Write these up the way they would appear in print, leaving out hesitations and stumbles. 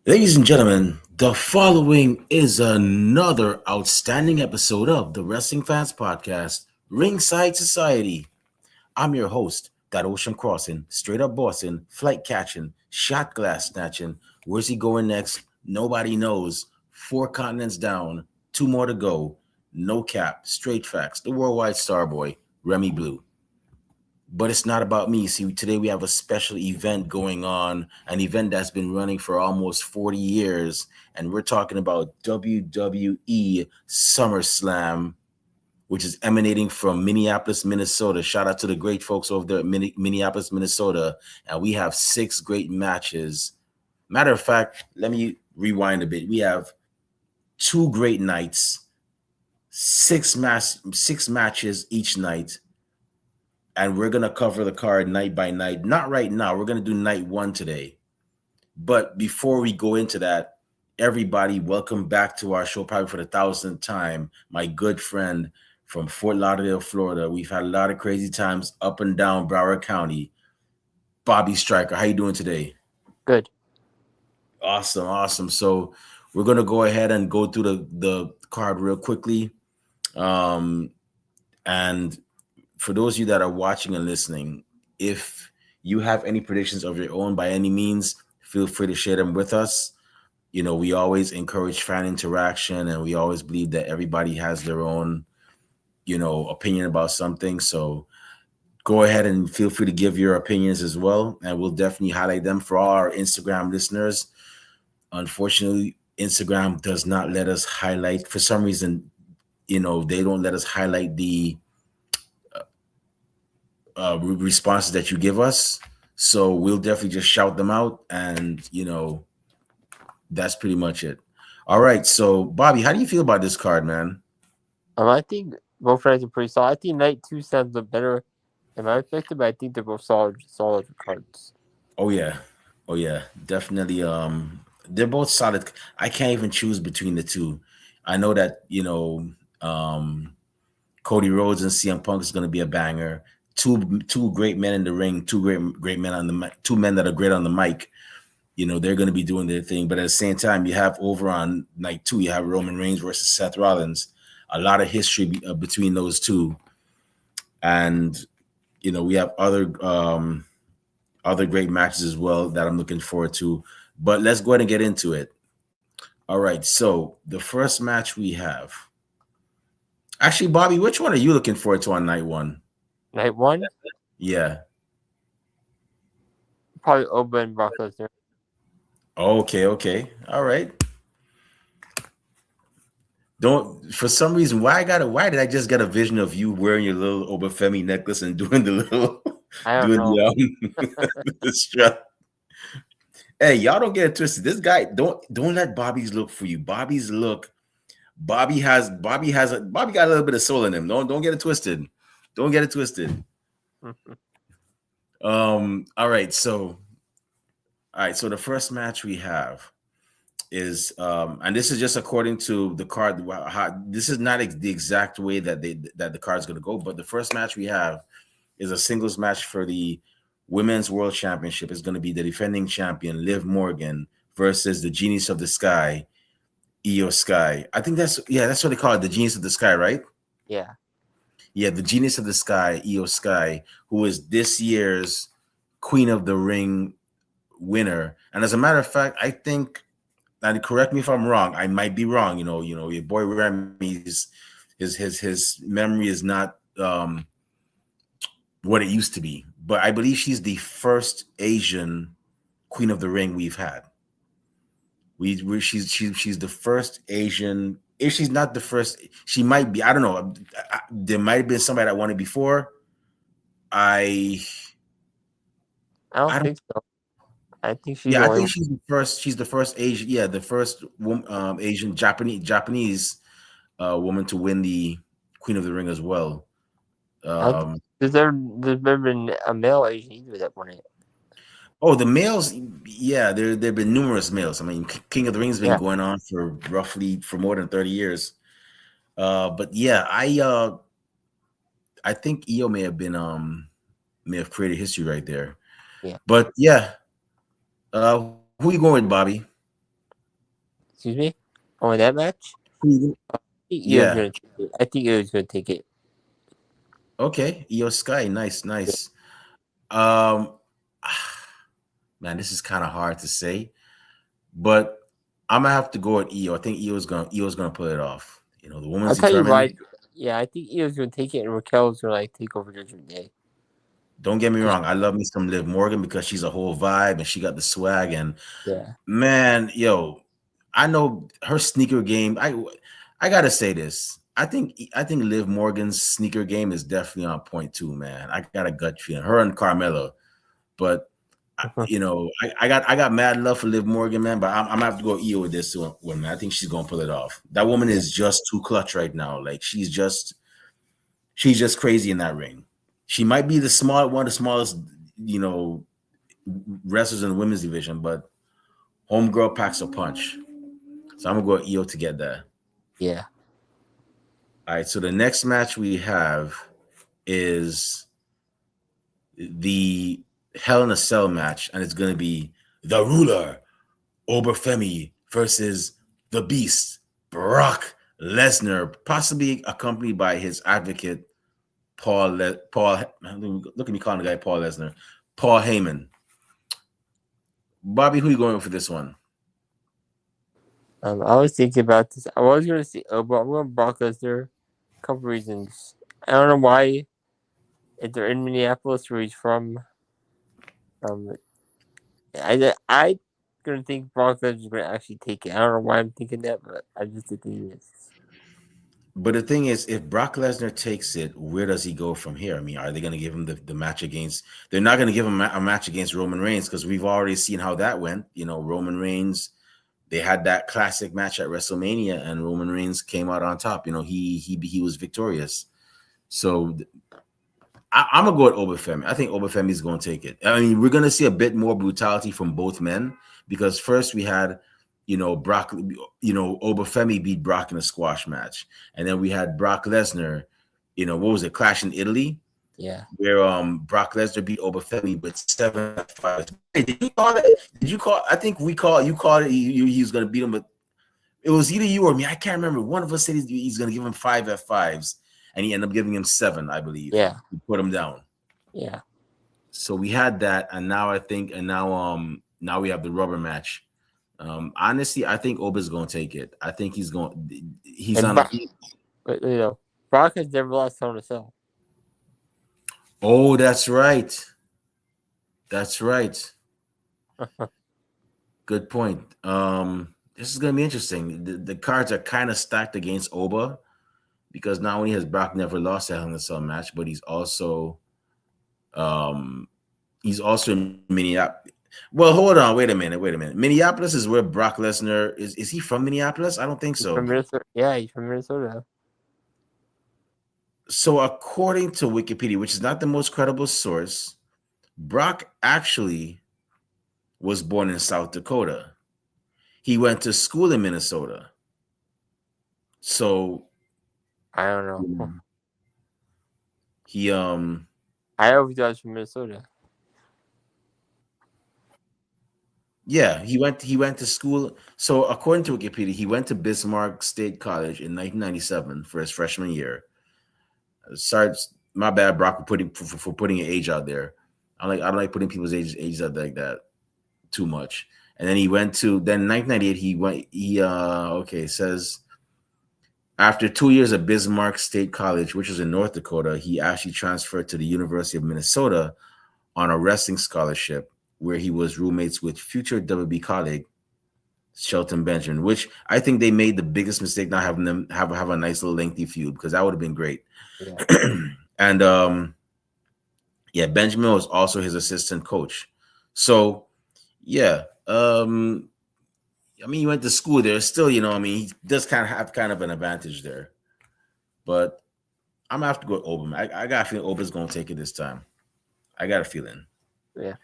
Ladies and gentlemen, the following is another outstanding episode of the Wrestling Fans Podcast, Ringside Society. I'm your host, that ocean crossing, straight up bossing, flight catching, shot glass snatching. Where's he going next? Nobody knows. 4 continents down, 2 more to go. No cap, straight facts. The worldwide star boy, Remy Blue. But it's not about me. See, today we have a special event going on, an event that's been running for almost 40 years. And we're talking about WWE SummerSlam, which is emanating from Minneapolis, Minnesota. Shout out to the great folks over there at Minneapolis, Minnesota. And we have 6 great matches. Matter of fact, let me rewind a bit. We have 2 great nights, six matches each night, and we're going to cover the card night by night. Not right now. We're going to do night 1 today. But before we go into that, everybody, welcome back to our show, probably for the 1000th time. My good friend from Fort Lauderdale, Florida. We've had a lot of crazy times up and down Broward County. Bobby Stryker, how you doing today? Good. Awesome. So we're going to go ahead and go through the card real quickly. And for those of you that are watching and listening, if you have any predictions of your own by any means, feel free to share them with us. You know, we always encourage fan interaction, and we always believe that everybody has their own, opinion about something. So go ahead and feel free to give your opinions as well, and we'll definitely highlight them for all our Instagram listeners. Unfortunately, Instagram does not let us highlight, for some reason, they don't let us highlight the responses that you give us. So we'll definitely just shout them out, and that's pretty much it. All right, so Bobby, how do you feel about this card, man? I think both nights are pretty solid. I think night 2 sounds a better in my perspective, but I think they're both solid cards. Oh yeah, definitely. They're both solid. I can't even choose between the two. I know that Cody Rhodes and CM Punk is going to be a banger. Two great men in the ring, two great men on the mic, 2 men that are great on the mic. They're going to be doing their thing. But at the same time, you have over on night 2, you have Roman Reigns versus Seth Rollins. A lot of history between those two, and we have other great matches as well that I'm looking forward to. But let's go ahead and get into it. All right. So the first match we have. Actually, Bobby, which one are you looking forward to on night 1? Night 1? Yeah. Probably Oba and Brock Lesnar. Okay. All right. Don't, for some reason, why did I just get a vision of you wearing your little Obafemi necklace and doing the little I don't know. the strap? Hey, y'all don't get it twisted. This guy, don't let Bobby's look for you. Bobby got a little bit of soul in him. Don't get it twisted. Don't get it twisted. All right, so the first match we have is and this is just according to the card. This is not the exact way that the card is going to go, but the first match we have is a singles match for the Women's World Championship. Is going to be the defending champion Liv Morgan versus the Genius of the Sky, Io Sky. I think that's what they call it, the Genius of the Sky, right? Yeah. Yeah, the Genius of the Sky, Io Sky, who is this year's Queen of the Ring winner. And as a matter of fact, I think, and correct me if I'm wrong, I might be wrong. Your boy Remy's his memory is not what it used to be, but I believe she's the first Asian Queen of the Ring we've had. She's the first Asian. If she's not the first, she might be. I don't know. There might have been somebody that won it before. I don't think so. I think she's I think she's the first. She's the first Asian. Yeah, the first Asian Japanese woman to win the Queen of the Ring as well. there's never been a male Asian either that won it. Oh, the males, yeah, there've been numerous males. I mean, King of the Ring's been going on for more than 30 years. But yeah, I think Io may have created history right there. Yeah. But yeah, who you going with, Bobby? Excuse me. Oh, in that match, I think Io's Yeah. gonna take it. I think Io's gonna take it. Okay. Io Sky. Nice. Yeah. Nice. Man, this is kind of hard to say, but I'm gonna have to go with Io. I think Io's gonna pull it off. The I'll woman's tell you determined. why. Yeah, I think Io's gonna take it, and Raquel's gonna like take over Judgment Day. Don't get me 'Cause- wrong. I love me some Liv Morgan because she's a whole vibe and she got the swag. And yeah, man, yo, I know her sneaker game. I gotta say this. I think Liv Morgan's sneaker game is definitely on point too, man. I got a gut feeling. Her and Carmella, but I got mad love for Liv Morgan, man. But I'm gonna have to go Io with this one, man. I think she's gonna pull it off. That woman yeah, is just too clutch right now. Like she's just crazy in that ring. She might be one of the smallest, you know, wrestlers in the women's division, but homegirl packs a punch. So I'm gonna go Io to get that. yeah. All right. So the next match we have is the Hell in a Cell match, and it's gonna be the Ruler Oberfemi versus the Beast Brock Lesnar, possibly accompanied by his advocate Paul. Look at me calling the guy Paul Lesnar. Paul Heyman. Bobby, who you going with for this one? I was thinking about this. I was gonna say, but I'm going Brock Lesnar. A couple reasons. I don't know why. If they're in Minneapolis, where he's from, um, I gonna think Brock Lesnar's gonna actually take it. I don't know why I'm thinking that, but I just think he is. But the thing is, if Brock Lesnar takes it, where does he go from here? I mean, are they going to give him the match against? They're not going to give him a match against Roman Reigns because we've already seen how that went. Roman Reigns, they had that classic match at WrestleMania, and Roman Reigns came out on top. He was victorious. So I'm gonna go with Oberfemi. I think Oberfemi is gonna take it. I mean, we're gonna see a bit more brutality from both men because first we had, Brock, Oberfemi beat Brock in a squash match, and then we had Brock Lesnar, what was it, Clash in Italy, Yeah, where Brock Lesnar beat Oberfemi with 7-5. Hey, did you call it? Did you call? I think we called. You called it. He was gonna beat him, but it was either you or me. I can't remember. One of us said he's gonna give him 5 F5s, and he ended up giving him 7, I believe. yeah, He put him down. yeah. So we had that, and now we have the rubber match. Honestly, I think Oba's gonna take it. I think he's And on a. but, Brock has never lost Hell in a Cell. Oh, that's right. That's right. Good point. This is gonna be interesting. The cards are kind of stacked against Oba because not only has Brock never lost a Hell in a Cell match, but um he's also in Minneapolis. Well, hold on, wait a minute. Minneapolis is where Brock Lesnar is. Is he from Minneapolis? I don't think He's so. from Minnesota. Yeah, he's from Minnesota. So, according to Wikipedia, which is not the most credible source, Brock actually was born in South Dakota. He went to school in Minnesota. So I don't know. he I always thought he was from Minnesota. yeah, he went to school. So according to Wikipedia, he went to Bismarck State College in 1997 for his freshman year. Sorry, my bad, Brock, for putting an age out there. I don't like putting people's ages out like that too much. And then he went to then 1998. It says after 2 years at Bismarck State College, which was in North Dakota, he actually transferred to the University of Minnesota on a wrestling scholarship, where he was roommates with future WB colleague Shelton Benjamin, which I think they made the biggest mistake not having them have a nice little lengthy feud because that would have been great. Yeah. And yeah, Benjamin was also his assistant coach. So yeah, I mean, he went to school there. Still, he does kind of an advantage there. But I'm gonna have to go with Obama. I got a feeling Oba's gonna take it this time. I got a feeling. Yeah.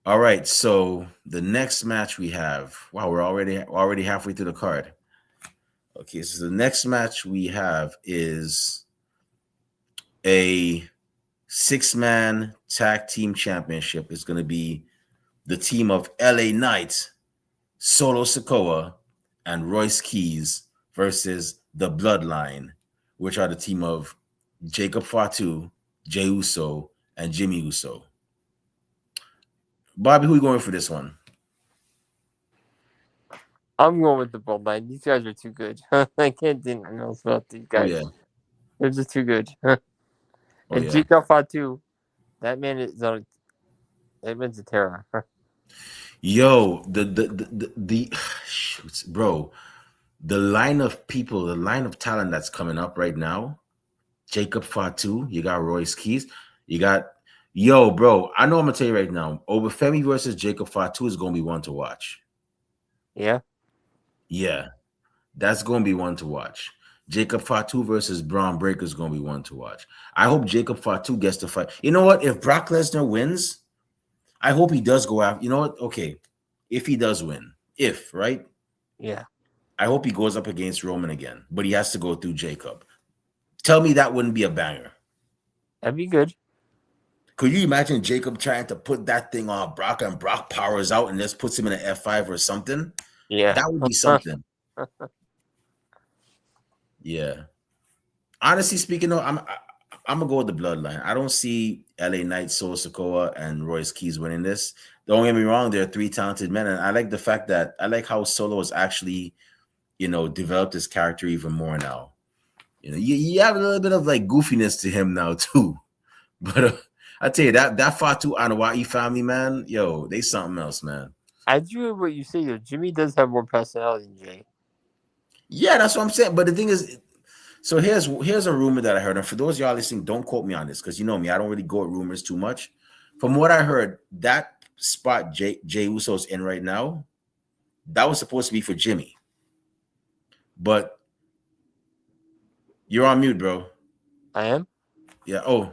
All right, so the next match we have. Wow, we're already halfway through the card. Okay, so the next match we have is a 6-man tag team championship. It's going to be the team of LA Knight Solo Sikoa, and Royce Keys versus the Bloodline, which are the team of Jacob Fatu, Jey Uso, and Jimmy Uso. Bobby, who you going for this one? I'm going with the Bloodline. These guys are too good. I can't think anything else about these Oh guys. yeah, They're just too good. oh And yeah. Chica Fatu, that man is on. That man's a terror. Yo, the shoots, bro. The line of people, the line of talent that's coming up right now. Jacob Fatu, you got Royce Keys, you got yo, bro. I know I'm gonna tell you right now. Obafemi versus Jacob Fatu is gonna be one to watch. Yeah. Yeah, that's gonna be one to watch. Jacob Fatu versus Braun Breaker is gonna be one to watch. I hope Jacob Fatu gets to fight. You know what? If Brock Lesnar wins, I hope he does go out. You know what? Okay, if he does win, if right, Yeah. I hope he goes up against Roman again, but he has to go through Jacob. Tell me that wouldn't be a banger. That'd be good. Could you imagine Jacob trying to put that thing on Brock and Brock powers out and just puts him in an F5 or something? Yeah. That would be something. Yeah. Honestly speaking, though, I'm gonna go with the Bloodline. I don't see LA Knight, Solo Sikoa, and Royce Keys winning this. Don't get me wrong; they're three talented men, and I like the fact that I like how Solo has actually, developed his character even more now. You have a little bit of like goofiness to him now too. But I tell you that Fatu Anawai family, man, yo, they something else, man. I do hear what you say though. Jimmy does have more personality than Jay. Yeah, that's what I'm saying. But the thing is, so here's a rumor that I heard. And for those of y'all listening, don't quote me on this because you know me, I don't really go with rumors too much. From what I heard, that spot Jay Uso's in right now, that was supposed to be for Jimmy. But you're on mute, bro. I am. Yeah. Oh,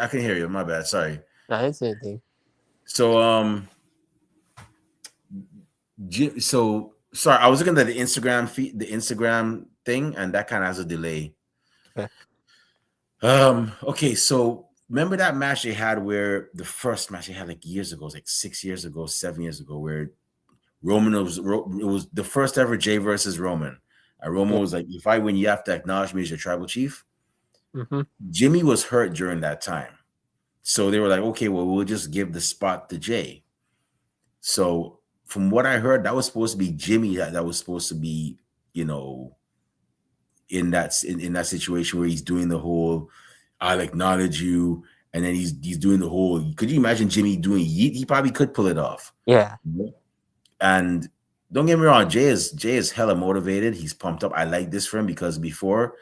I can hear you. My bad. Sorry. No, I didn't say anything. So so sorry, I was looking at the Instagram feed, the Instagram thing, and that kind of has a delay. Okay. Okay, so remember that match they had where the first match they had like years ago, it was like 6 years ago, 7 years ago, where it was the first ever Jay versus Roman. And Roman Yeah. was like, if I win, you have to acknowledge me as your tribal chief. Mm-hmm. Jimmy was hurt during that time. So they were like, okay, well, we'll just give the spot to Jay. So from what I heard, that was supposed to be Jimmy that was supposed to be, you know, in that situation where he's doing the whole I'll acknowledge you, and then he's doing the whole. Could you imagine Jimmy doing yeet? He probably could pull it off. Yeah. And don't get me wrong, Jay is hella motivated. He's pumped up. I like this for him because before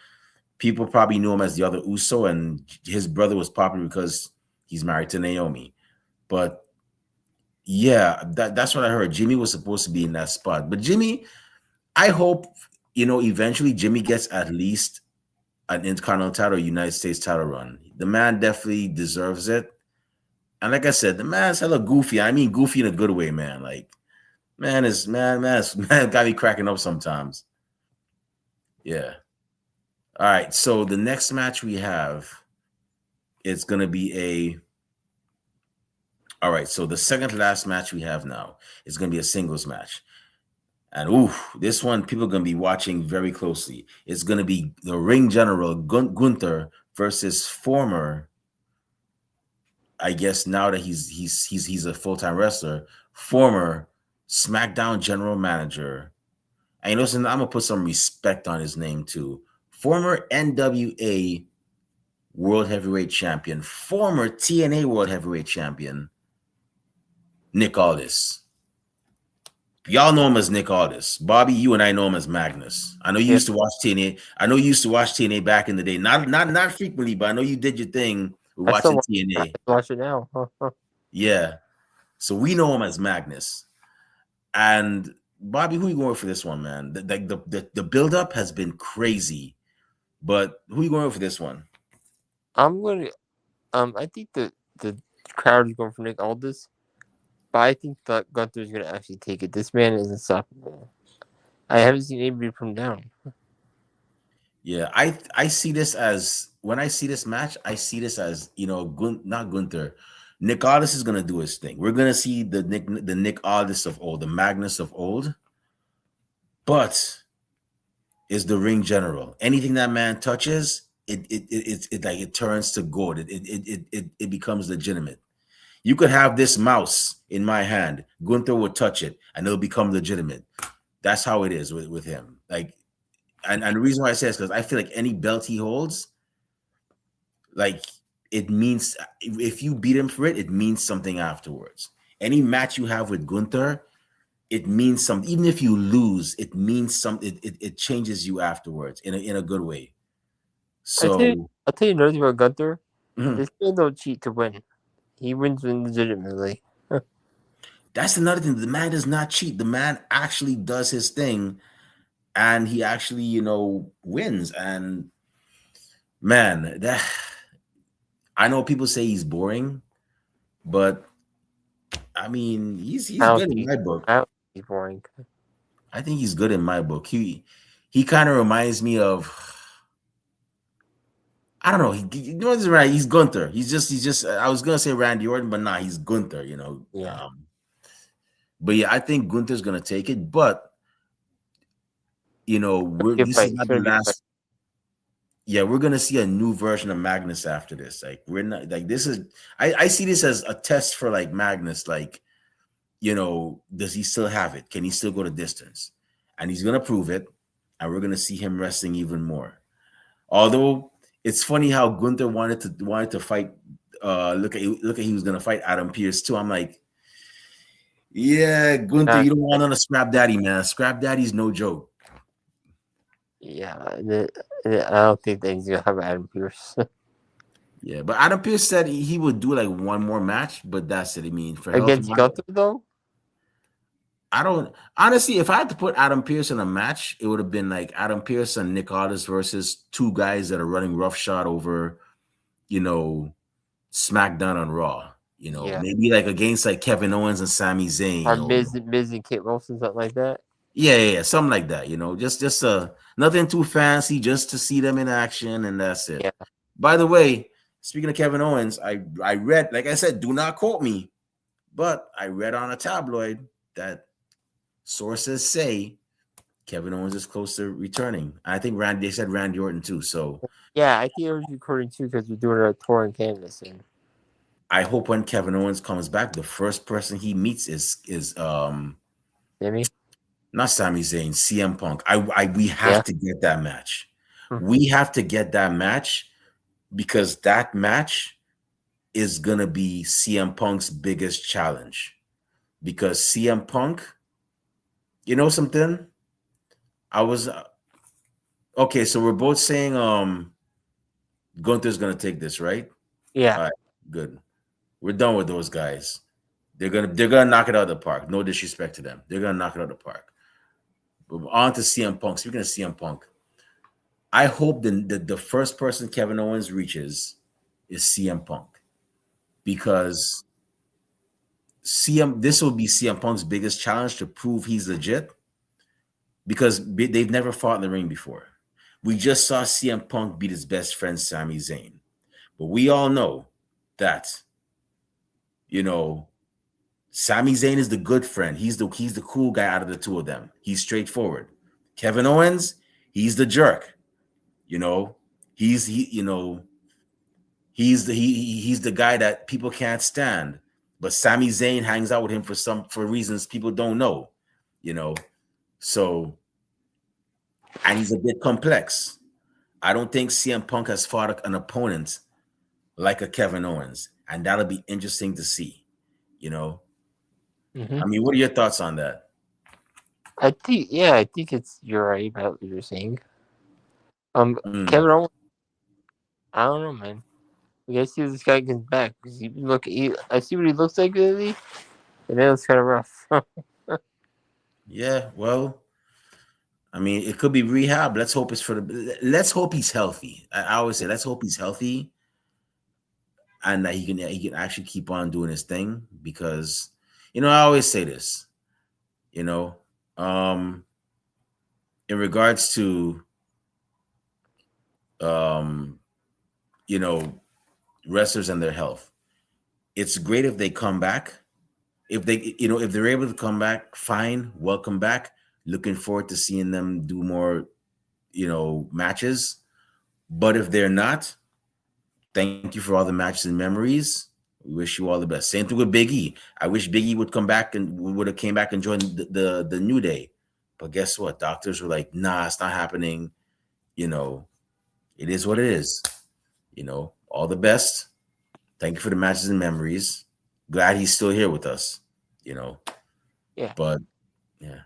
people probably knew him as the other Uso, and his brother was popular because he's married to Naomi. But yeah, that's what I heard. Jimmy was supposed to be in that spot, but Jimmy, I hope eventually Jimmy gets at least an Intercontinental title, United States title run. The man definitely deserves it. And like I said, the man's hella goofy. I mean, goofy in a good way, man. Like, man got me cracking up sometimes. Yeah. All right. So the next match we have, it's gonna be a. All right. So the second to last match we have now is gonna be a singles match. And this one people are gonna be watching very closely. It's gonna be the ring general Gunther versus former, I guess now that he's a full-time wrestler, former SmackDown general manager. And listen, I'm gonna put some respect on his name too. Former NWA World Heavyweight Champion, former TNA World Heavyweight Champion, Nick Aldis. Y'all know him as Nick Aldis. Bobby, you and I know him as Magnus. I know you Yeah. used to watch TNA. I know you used to watch TNA back in the day. Not frequently, but I know you did your thing with I still watching watch, TNA. watch it now. Yeah. So we know him as Magnus. And Bobby, who you going for this one, man? The build up has been crazy, but who you going for this one? I'm gonna. I think the crowd is going for Nick Aldis, but I think that Gunther's gonna actually take it. This man is unstoppable. I haven't seen anybody put him down. Yeah, I see this as when I see this match, I see this as not Gunther. Nick Aldis is gonna do his thing. We're gonna see the Nick Aldis of old, the Magnus of old. but is the ring general. Anything that man touches, it turns to gold. It becomes legitimate. You could have this mouse in my hand. Gunther would touch it, and it'll become legitimate. That's how it is with him. Like, and the reason why I say is because I feel like any belt he holds, like it means if you beat him for it, it means something afterwards. Any match you have with Gunther, it means something. Even if you lose, it means something. It changes you afterwards in a good way. So I'll tell you another thing about Gunther. mhm. This man don't cheat to win. He wins legitimately. That's another thing. The man does not cheat. The man actually does his thing, and he actually, wins. And man, that I know people say he's boring, but I mean, he's I don't good in think my book. I don't think he's boring. I think he's good in my book. He kind of reminds me of, I don't know. He knows right. He's Gunther. He's just. I was gonna say Randy Orton, but nah, he's Gunther. Yeah. But yeah, I think Gunther's gonna take it. But Good this fight. is It's not the gonna be a fight. last. Yeah, we're gonna see a new version of Magnus after this. Like we're not like this is. I see this as a test for like Magnus. Like does he still have it? Can he still go the distance? And he's gonna prove it. And we're gonna see him wrestling even more. Although it's funny how Gunther wanted to fight. Look at he was gonna fight Adam Pierce too. I'm like, yeah, Gunther, Not, you don't want on a scrap daddy, man. Scrap daddy's no joke. yeah. I don't think that he's gonna have Adam Pierce Yeah, but Adam Pierce said he would do like one more match, but that's it. I mean, for health against wise, Gunther though. I don't honestly. If I had to put Adam Pierce in a match, it would have been like Adam Pierce and Nick Aldis versus two guys that are running roughshod over, you know, SmackDown on Raw. Yeah. Maybe like against like Kevin Owens and Sami Or Zayn, or Miz and Kit Wilson, something like that. yeah, something like that. Just nothing too fancy, just to see them in action, and that's it. Yeah. By the way, speaking of Kevin Owens, I read, like I said, do not quote me, but I read on a tabloid that sources say Kevin Owens is close to returning. I think they said Randy Orton too. So Yeah, I think it was recording too because we're doing a tour in Canada soon. I hope when Kevin Owens comes back, the first person he meets is Jimmy? not Sami Zayn, CM Punk. We have Yeah. to get that match. Hmm. We have to get that match because that match is gonna be CM Punk's biggest challenge. Because CM Punk, you know something? I was okay. So we're both saying Gunther's gonna take this, right? Yeah. All right, good. We're done with those guys. They're gonna knock it out of the park. No disrespect to them. They're gonna knock it out of the park. But on to CM Punk. Speaking of CM Punk, I hope the first person Kevin Owens reaches is CM Punk because this will be CM Punk's biggest challenge to prove he's legit because they've never fought in the ring before. We just saw CM Punk beat his best friend Sami Zayn, but we all know that you know Sami Zayn is the good friend. He's the cool guy out of the two of them. He's straightforward. Kevin Owens, he's the jerk. You know, he's he you know he's the guy that people can't stand. But Sami Zayn hangs out with him for reasons people don't know. You know, so and he's a bit complex. I don't think CM Punk has fought an opponent like a Kevin Owens, and that'll be interesting to see. You know, Mm-hmm. I mean, what are your thoughts on that? I think you're right about what you're saying. Mm, Kevin Owens, I don't know, man. We gotta see if this guy comes back. 'Cause I see what he looks like lately, and it looks kind of rough. yeah, well, I mean, it could be rehab. Let's hope it's for the. Let's hope he's healthy. I always say, let's hope he's healthy, and that he can actually keep on doing his thing because, I always say this. You know, um, in regards to um, you know, wrestlers and their health, it's great if they come back. If they're able to come back, fine, welcome back. Looking forward to seeing them do more, matches. But if they're not, thank you for all the matches and memories. We wish you all the best. Same thing with Big E. I wish Big E would come back and would have came back and joined the New Day. But guess what? Doctors were like, nah, it's not happening. You know, it is what it is. All the best. Thank you for the matches and memories. Glad he's still here with us. You know, Yeah. but yeah.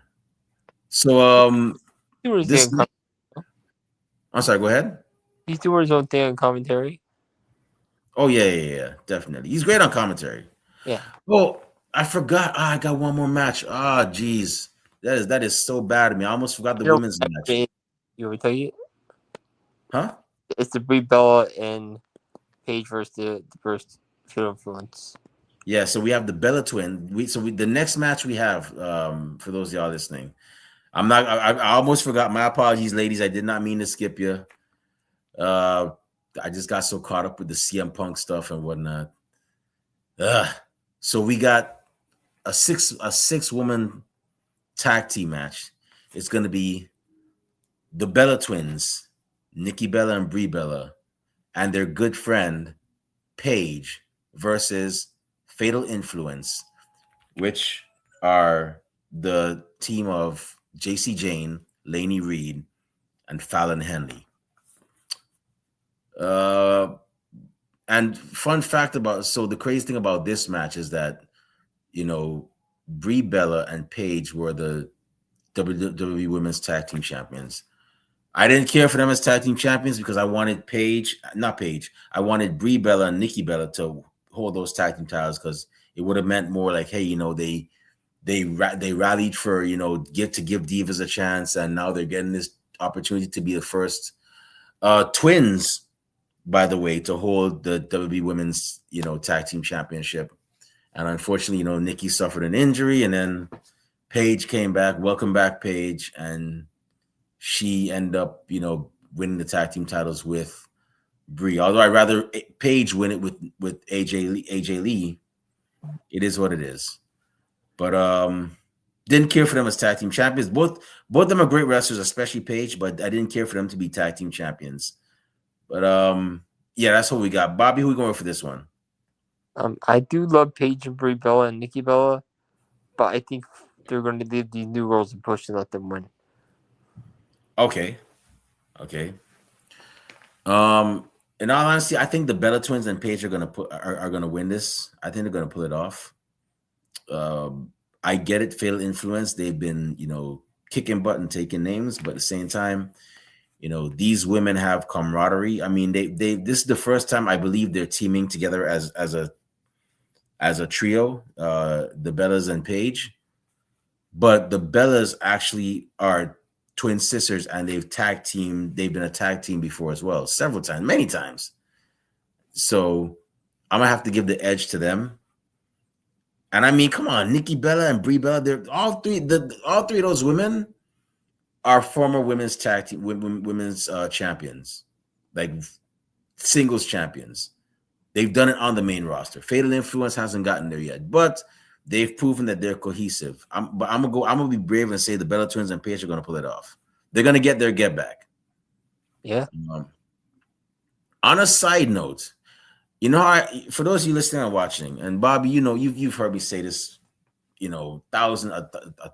So He was this. doing I'm sorry. Go ahead. he's doing his own thing on commentary. Oh yeah, definitely. He's great on commentary. Yeah. Oh, I forgot. I got one more match. Geez, that is so bad of me. I almost forgot the You know, women's match. you want me to tell you? Huh? It's the Brie Bella and Paige versus the first Field Influence. Yeah. So we have the Bella Twin. The next match we have, for those of y'all listening, I'm not. I almost forgot. My apologies, ladies. I did not mean to skip you. I just got so caught up with the CM Punk stuff and whatnot. So we got a six woman tag team match. It's going to be the Bella Twins, Nikki Bella and Brie Bella, and their good friend Paige versus Fatal Influence, which are the team of JC Jane, Lainey Reed, and Fallon Henley. And fun fact the crazy thing about this match is that, Brie Bella and Paige were the WWE Women's Tag Team Champions. I didn't care for them as tag team champions because I wanted I wanted Brie Bella and Nikki Bella to hold those tag team titles because it would have meant more like, hey, they rallied for give divas a chance, and now they're getting this opportunity to be the first twins, by the way, to hold the WWE Women's Tag Team Championship. And unfortunately, Nikki suffered an injury, and then Paige came back. Welcome back, Paige, and she ended up, winning the tag team titles with Brie. Although I'd rather Paige win it with AJ Lee. It is what it is. But didn't care for them as tag team champions. Both of them are great wrestlers, especially Paige, but I didn't care for them to be tag team champions. But yeah, that's what we got. Bobby, who we going for this one? I do love Paige and Brie Bella and Nikki Bella, but I think they're going to leave these new girls and push and let them win. Okay. In all honesty, I think the Bella Twins and Paige are gonna win this. I think they're gonna pull it off. I get it, Fatal Influence. They've been, kicking butt and taking names, but at the same time, these women have camaraderie. I mean, they this is the first time I believe they're teaming together as a trio, the Bellas and Paige. But the Bellas actually are twin sisters, and they've been a tag team before as well, several times, many times. So I'm gonna have to give the edge to them. And I mean, come on, Nikki Bella and Brie Bella, they're all three of those women are former women's tag team women's champions, like singles champions. They've done it on the main roster. Fatal Influence hasn't gotten there yet, but they've proven that they're cohesive. I'm gonna be brave and say the Bella Twins and Paige are gonna pull it off. They're gonna get their get back. Yeah. On a side note, for those of you listening and watching, and Bobby, you've heard me say this, a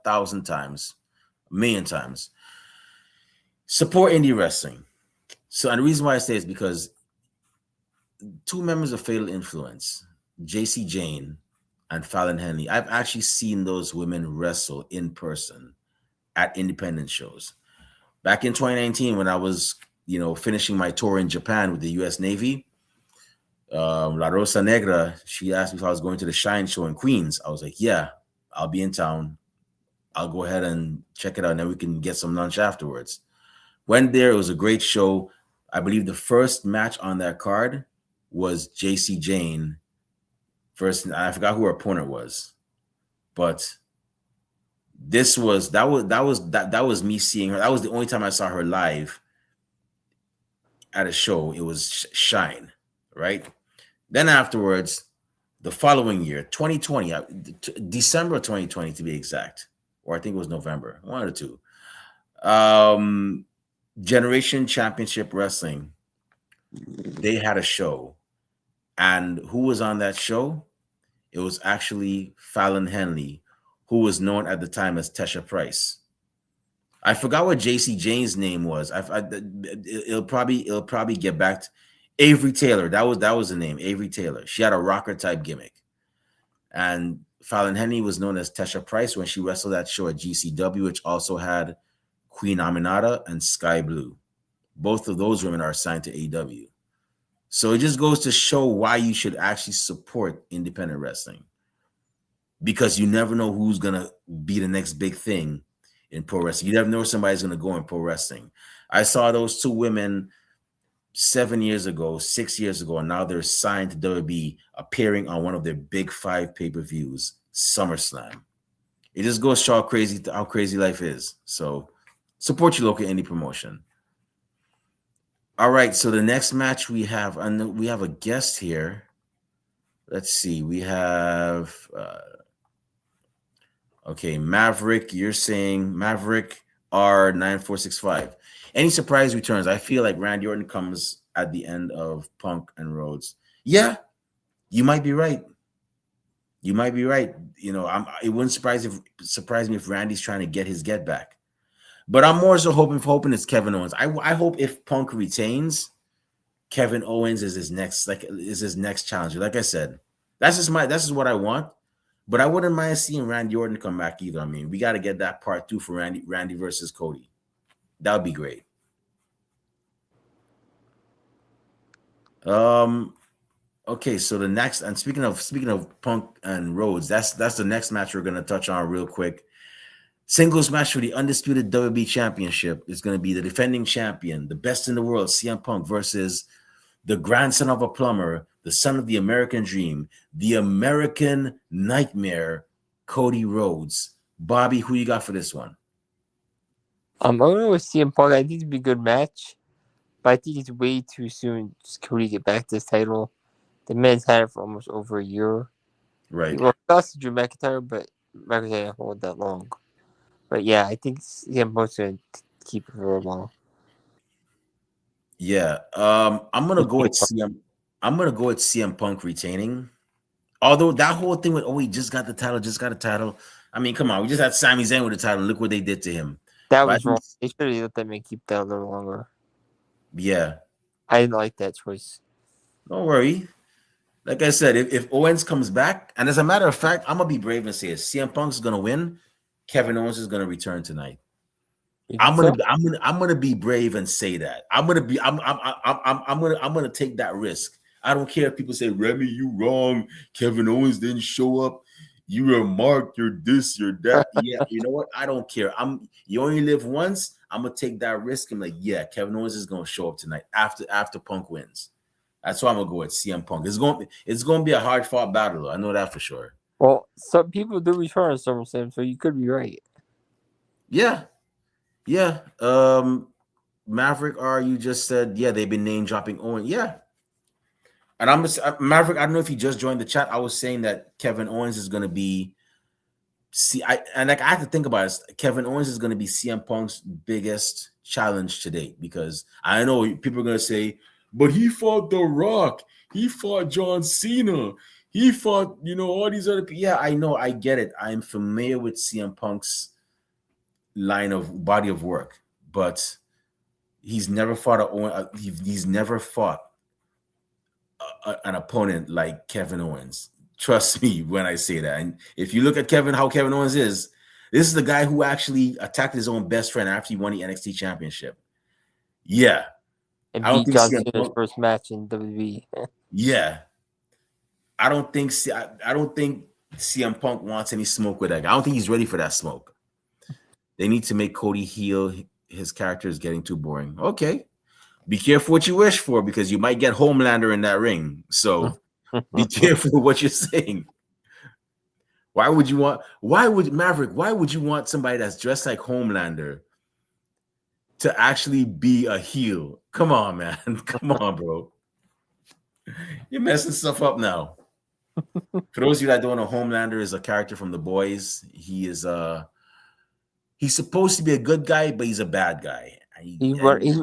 thousand times, a million times. Support indie wrestling. So, and the reason why I say is because two members of Fatal Influence, JC Jane and Fallon Henley, I've actually seen those women wrestle in person at independent shows. Back in 2019, when I was, finishing my tour in Japan with the U.S. Navy, La Rosa Negra, she asked me if I was going to the Shine show in Queens. I was like, yeah, I'll be in town. I'll go ahead and check it out, and then we can get some lunch afterwards. Went there. It was a great show. I believe the first match on that card was JC Jane. First, I forgot who her opponent was, but that was me seeing her. That was the only time I saw her live at a show. It was Shine, right? Then afterwards, the following year, 2020, December 2020 to be exact, or I think it was November, one or two. Um, Generation Championship Wrestling. They had a show, and who was on that show? It was actually Fallon Henley, who was known at the time as Tesha Price. I forgot what JC Jane's name was. It'll probably get back to Avery Taylor. That was the name, Avery Taylor. She had a rocker type gimmick, and Fallon Henley was known as Tesha Price when she wrestled that show at GCW, which also had Queen Aminata and Sky Blue. Both of those women are signed to AEW. So it just goes to show why you should actually support independent wrestling, because you never know who's gonna be the next big thing in pro wrestling. You never know somebody's gonna go in pro wrestling. I saw those two women 7 years ago, 6 years ago, and now they're signed to WWE, appearing on one of their big five pay-per-views, SummerSlam. It just goes to show how crazy life is. So support your local indie promotion. All right, so the next match we have, and we have a guest here. Let's see, we have okay, Maverick. You're saying Maverick R9465. Any surprise returns? I feel like Randy Orton comes at the end of Punk and Rhodes. Yeah, you might be right. You might be right. You know, it wouldn't surprise me if Randy's trying to get his get back. But I'm more so hoping it's Kevin Owens. I hope if Punk retains, Kevin Owens is his next challenger. Like I said, that's just what I want. But I wouldn't mind seeing Randy Orton come back either. I mean, we got to get that part 2 for Randy versus Cody. That would be great. Okay, so the next, and speaking of Punk and Rhodes, that's the next match we're gonna touch on real quick. Singles match for the undisputed WWE Championship is going to be the defending champion, the best in the world, CM Punk, versus the grandson of a plumber, the son of the American Dream, the American Nightmare, Cody Rhodes. Bobby, who you got for this one? I'm going to go with CM Punk. I think it'd be a good match, but I think it's way too soon for Cody to get back to this title. The man's had it for almost over a year. Right. Well, lost to Drew McIntyre, but McIntyre didn't hold that long. But yeah, I think CM Punk's going to keep it for a while. Yeah. I'm gonna go with CM. I'm gonna go with CM Punk retaining. Although that whole thing with he just got the title. I mean, come on, we just had Sami Zayn with the title. Look what they did to him. That was wrong. They should have let that man keep that a little longer. Yeah. I didn't like that choice. Don't worry. Like I said, if Owens comes back, and as a matter of fact, I'm gonna be brave and say it. CM Punk's gonna win. Kevin Owens is gonna return tonight. I'm gonna be brave and say that. I'm gonna take that risk. I don't care if people say, Remy, you wrong. Kevin Owens didn't show up. You were marked. You're this. You're that. Yeah, you know what? I don't care. You only live once. I'm gonna take that risk. I'm like, yeah, Kevin Owens is gonna show up tonight after Punk wins. That's why I'm gonna go with CM Punk. It's gonna be a hard fought battle, though. I know that for sure. Well, some people do return on SummerSlam, so you could be right. Yeah. Yeah. Maverick you just said, yeah, they've been name dropping Owen. Yeah. And Maverick, I don't know if you just joined the chat. I was saying that Kevin Owens is gonna be I have to think about it. Kevin Owens is gonna be CM Punk's biggest challenge to date, because I know people are gonna say, but he fought The Rock, he fought John Cena, he fought, all these other people. Yeah, I know, I get it. I'm familiar with CM Punk's body of work, but he's never fought he's never fought an opponent like Kevin Owens. Trust me when I say that. And if you look at how Kevin Owens is, this is the guy who actually attacked his own best friend after he won the NXT championship. Yeah. And beat John Cena's first match in WWE. Yeah. I don't think CM Punk wants any smoke with that guy. I don't think he's ready for that smoke. They need to make Cody heel. His character is getting too boring. Okay. Be careful what you wish for, because you might get Homelander in that ring. So be careful what you're saying. Maverick, why would you want somebody that's dressed like Homelander to actually be a heel? Come on, man. Come on, bro. You're messing stuff up now. For those of you that don't know, Homelander is a character from The Boys. He is he's supposed to be a good guy, but he's a bad guy. He's one. And He's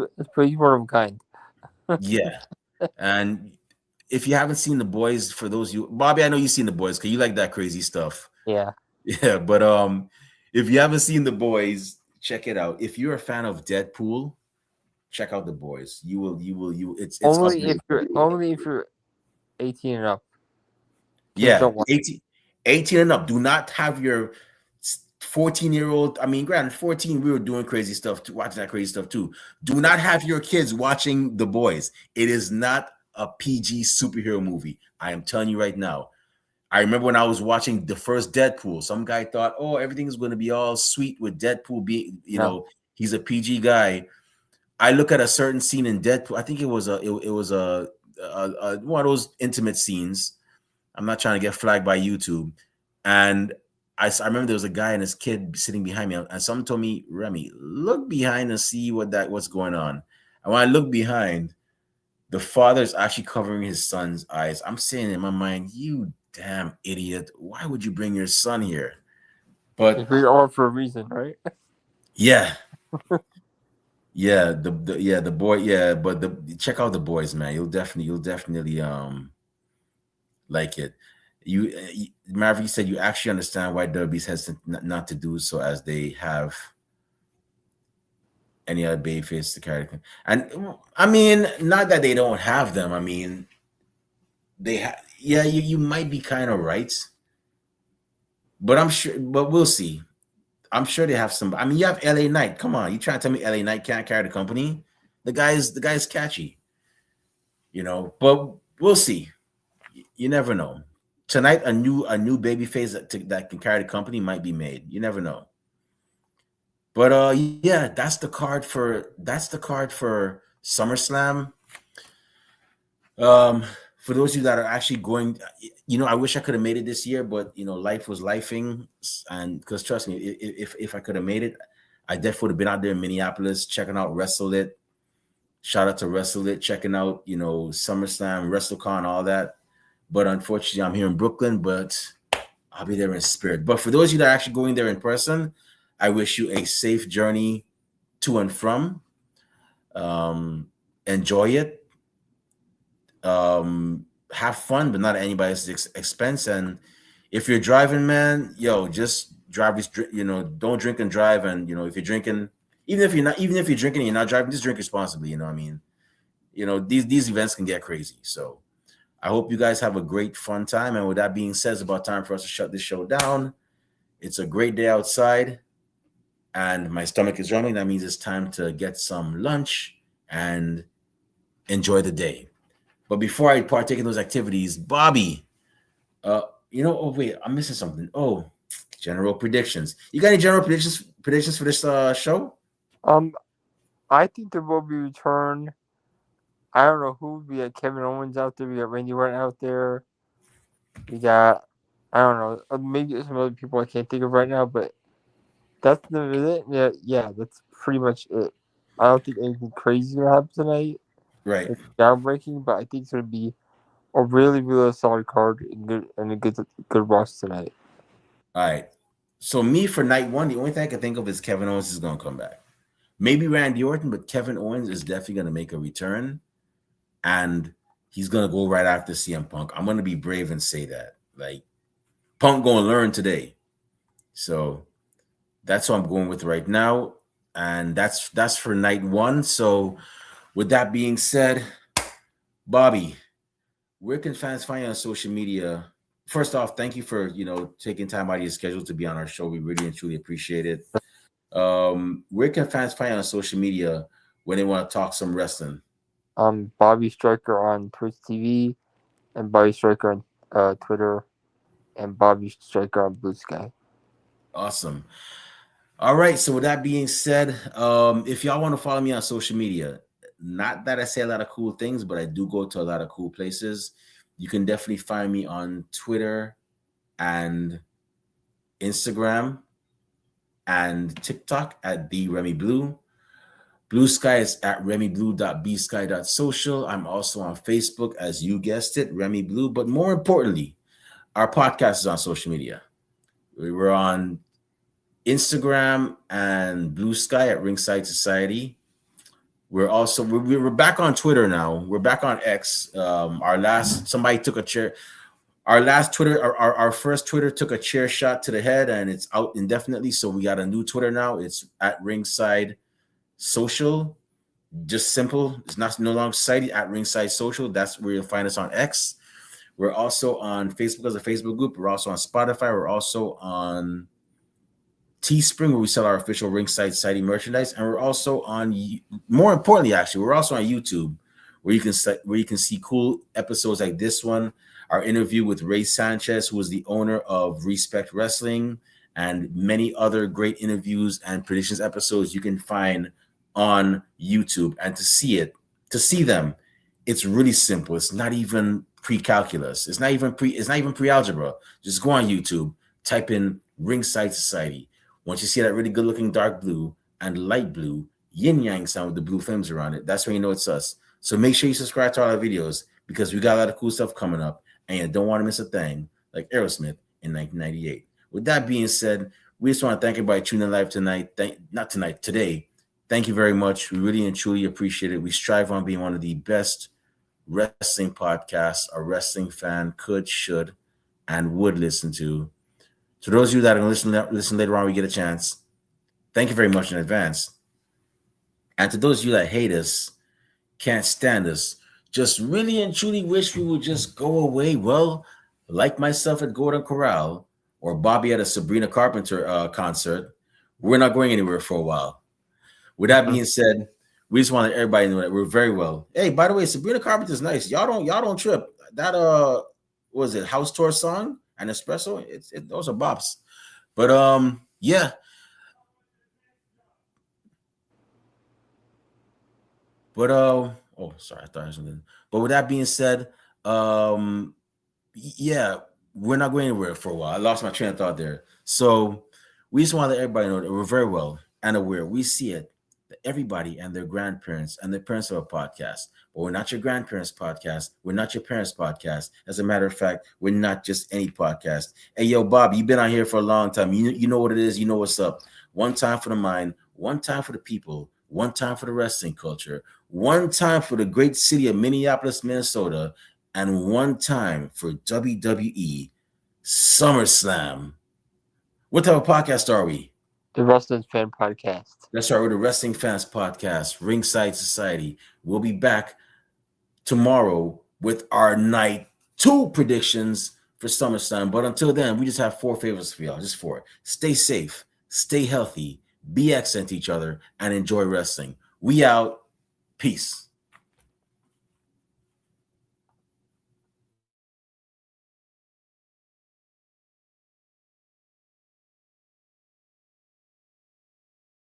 one of a kind. yeah, and if you haven't seen The Boys, for those you, Bobby, I know you've seen The Boys because you like that crazy stuff. Yeah. Yeah, but if you haven't seen The Boys, check it out. If you're a fan of Deadpool, check out The Boys. It's Only if you're 18 and up. Kids yeah, don't watch. 18 and up. Do not have your 14-year-old. I mean, granted, 14, we were doing crazy stuff, watching that crazy stuff too. Do not have your kids watching The Boys. It is not a PG superhero movie. I am telling you right now. I remember when I was watching the first Deadpool, some guy thought, oh, everything's going to be all sweet with Deadpool being, No. he's a PG guy. I look at a certain scene in Deadpool. I think it was one of those intimate scenes. I'm not trying to get flagged by YouTube. And I remember there was a guy and his kid sitting behind me, and someone told me, Remy, look behind and see what's going on. And when I look behind, the father is actually covering his son's eyes. I'm saying in my mind, you damn idiot, why would you bring your son here? But It's all for a reason, right? yeah, yeah, the boy, yeah, but check out The Boys, man. You'll definitely like it. Maverick said you actually understand why WWE's hesitant not to do so, as they have any other babyface to carry. And I mean, not that they don't have them. I mean, they have. Yeah, you might be kind of right, but I'm sure. But we'll see. I'm sure they have some. I mean, you have LA Knight. Come on, you trying to tell me LA Knight can't carry the company? The guy's catchy, But we'll see. You never know. Tonight, a new baby face that can carry the company might be made. You never know. But yeah, that's the card for SummerSlam. Um, for those of you that are actually going, I wish I could have made it this year, but life was lifing, and because trust me, if I could have made it, I definitely would have been out there in Minneapolis checking out Wrestle It. Shout out to Wrestle It, checking out SummerSlam, WrestleCon, all that. But unfortunately, I'm here in Brooklyn, but I'll be there in spirit. But for those of you that are actually going there in person, I wish you a safe journey to and from. Enjoy it. Have fun, but not at anybody's expense. And if you're driving, man, just drive. Don't drink and drive. And if you're drinking, even if you're drinking and you're not driving, just drink responsibly. You know what I mean? These events can get crazy. So I hope you guys have a great fun time. And with that being said, it's about time for us to shut this show down. It's a great day outside, and my stomach is rumbling. That means it's time to get some lunch and enjoy the day. But before I partake in those activities, Bobby, oh wait, I'm missing something. Oh, general predictions. You got any general predictions for this show? I think there will be return. I don't know who. We got Kevin Owens out there. We got Randy Orton out there. We got, I don't know, maybe some other people I can't think of right now, but that's it. Yeah, that's pretty much it. I don't think anything crazy will happen tonight. Right. It's groundbreaking, but I think it's going to be a really, really solid card and a good watch tonight. All right. So me for night one, the only thing I can think of is Kevin Owens is going to come back. Maybe Randy Orton, but Kevin Owens is definitely going to make a return, and he's going to go right after CM Punk. I'm going to be brave and say that. Like, Punk going to learn today. So that's what I'm going with right now, and that's for night one. So with that being said, Bobby, where can fans find you on social media? First off, thank you for taking time out of your schedule to be on our show. We really and truly appreciate it. Where can fans find you on social media when they want to talk some wrestling? Bobby Stryker on Twitch TV, and Bobby Stryker on Twitter, and Bobby Stryker on Blue Sky. Awesome. All right. So with that being said, if y'all want to follow me on social media, not that I say a lot of cool things, but I do go to a lot of cool places. You can definitely find me on Twitter and Instagram and TikTok at the Remy Blue. Blue Sky is at remyblue.bsky.social. I'm also on Facebook, as you guessed it, Remy Blue. But more importantly, our podcast is on social media. We're on Instagram and Blue Sky at Ringside Society. We're back on Twitter now. We're back on X. Our last somebody took a chair. Our last Twitter, our first Twitter took a chair shot to the head, and it's out indefinitely. So we got a new Twitter now. It's at Ringside Social. Just simple. It's not no longer cited at Ringside Social. That's where you'll find us on X. We're also on Facebook as a Facebook group. We're also on Spotify. We're also on Teespring, where we sell our official Ringside Society merchandise, and we're also on. More importantly, actually, we're also on YouTube, where you can see cool episodes like this one, our interview with Ray Sanchez, who is the owner of Respect Wrestling, and many other great interviews and predictions episodes you can find on YouTube. And to see them, it's really simple. It's not even pre-calculus. It's not even pre-algebra. Just go on YouTube, type in Ringside Society. Once you see that really good looking dark blue and light blue yin yang sound with the blue flames around it, that's when you know it's us. So make sure you subscribe to all our videos, because we got a lot of cool stuff coming up and you don't want to miss a thing like Aerosmith in 1998. With that being said, we just want to thank everybody tuning in live tonight. Today. Thank you very much. We really and truly appreciate it. We strive on being one of the best wrestling podcasts a wrestling fan could, should, and would listen to. To those of you that are going to listen later on, we get a chance. Thank you very much in advance. And to those of you that hate us, can't stand us, just really and truly wish we would just go away. Well, like myself at Gordon Corral or Bobby at a Sabrina Carpenter concert, we're not going anywhere for a while. With that being said, we just want to let everybody know that we're very well. Hey, by the way, Sabrina Carpenter's nice. Y'all don't trip. That what was it, House Tour song and Espresso? Those are bops. But yeah. But oh, sorry, I thought I was something. But with that being said, yeah, we're not going anywhere for a while. I lost my train of thought there. So we just want to let everybody know that we're very well and aware. We see it, that everybody and their grandparents and the parents of a podcast. But we're not your grandparents' podcast. We're not your parents' podcast. As a matter of fact, we're not just any podcast. Hey, yo, Bob, you've been on here for a long time. You know what it is. You know what's up. One time for the mind, one time for the people, one time for the wrestling culture, one time for the great city of Minneapolis, Minnesota, and one time for WWE SummerSlam. What type of podcast are we? The Wrestling Fan Podcast. That's right, we're the Wrestling Fans Podcast, Ringside Society. We'll be back tomorrow with our night 2 predictions for SummerSlam. But until then, we just have 4 favors for y'all, just 4. Stay safe, stay healthy, be excellent to each other, and enjoy wrestling. We out. Peace.